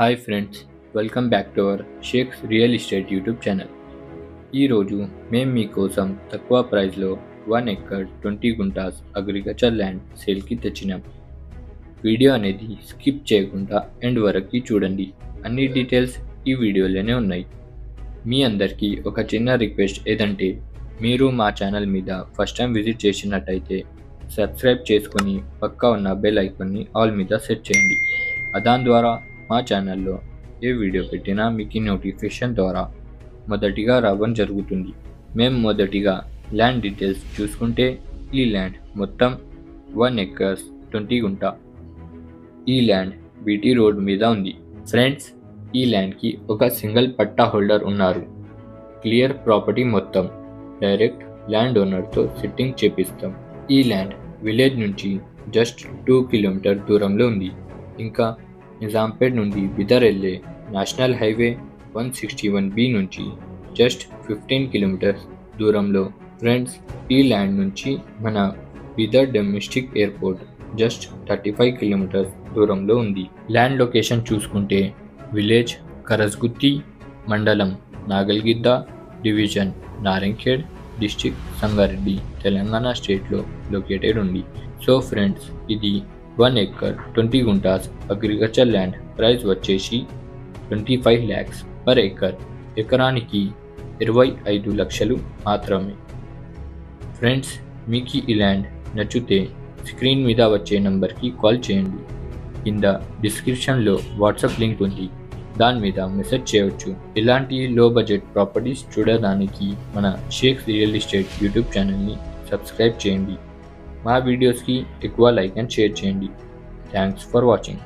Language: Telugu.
Hi friends, welcome back to our shakes real estate YouTube channel. ఈరోజు మేము మీకోసం తక్కువ ప్రైస్లో 1 ఎకర్ 20 గుంటాస్ అగ్రికల్చర్ ల్యాండ్ సేల్కి తెచ్చినాం. వీడియో అనేది స్కిప్ చేయకుండా ఎండ్ వరకు చూడండి. అన్ని డీటెయిల్స్ ఈ వీడియోలోనే ఉన్నాయి. మీ అందరికీ ఒక చిన్న రిక్వెస్ట్ ఏదంటే మీరు మా ఛానల్ మీద ఫస్ట్ టైం విజిట్ చేసినట్టయితే సబ్స్క్రైబ్ చేసుకొని పక్కా ఉన్న బెల్ ఐకాన్ని ఆల్ మీద సెట్ చేయండి. దాని ద్వారా మా ఛానల్లో ఏ వీడియో పెట్టినా మీకు నోటిఫికేషన్ ద్వారా మొదటిగా రావడం జరుగుతుంది. మేము మొదటిగా ల్యాండ్ డీటెయిల్స్ చూసుకుంటే ఈ ల్యాండ్ మొత్తం 1 ఎకర్స్ 20 గుంట. ఈ ల్యాండ్ బీటీ రోడ్ మీద ఉంది. ఫ్రెండ్స్, ఈ ల్యాండ్కి ఒక సింగిల్ పట్టా హోల్డర్ ఉన్నారు. క్లియర్ ప్రాపర్టీ మొత్తం డైరెక్ట్ ల్యాండ్ ఓనర్తో సెట్టింగ్ చేపిస్తాం. ఈ ల్యాండ్ విలేజ్ నుంచి జస్ట్ 2 కిలోమీటర్ దూరంలో ఉంది. ఇంకా నిజాంపేట్ నుండి బిదర్ వెళ్ళే నేషనల్ హైవే 161B నుంచి జస్ట్ 15 కిలోమీటర్స్ దూరంలో. ఫ్రెండ్స్, ఈ ల్యాండ్ నుంచి మన Bidar domestic airport just 35 kilometres దూరంలో ఉంది. ల్యాండ్ లొకేషన్ చూసుకుంటే విలేజ్ కరస్గుత్తి, మండలం నాగల్గిద్ద, డివిజన్ నారాయణఖేడ్, డిస్ట్రిక్ట్ సంగారెడ్డి, తెలంగాణ స్టేట్లో లొకేటెడ్ ఉంది. సో ఫ్రెండ్స్, ఇది 1 acre 20 guntas agriculture land price వచ్చేసి 25 lakhs పర్ ఎకర్. ఎకరానికి 25 లక్షలు మాత్రమే. ఫ్రెండ్స్, మీకు ఈ ల్యాండ్ నచ్చితే స్క్రీన్ మీద వచ్చే నంబర్కి కాల్ చేయండి. కింద డిస్క్రిప్షన్లో వాట్సాప్ లింక్ ఉంది, దాని మీద మెసేజ్ చేయవచ్చు. ఇలాంటి లో బడ్జెట్ ప్రాపర్టీస్ చూడడానికి మన షేక్స్ రియల్ ఎస్టేట్ యూట్యూబ్ ఛానల్ని సబ్స్క్రైబ్ చేయండి. మా వీడియోస్కి ఎక్కువ లైక్ అండ్ షేర్ చేయండి. Thanks for watching.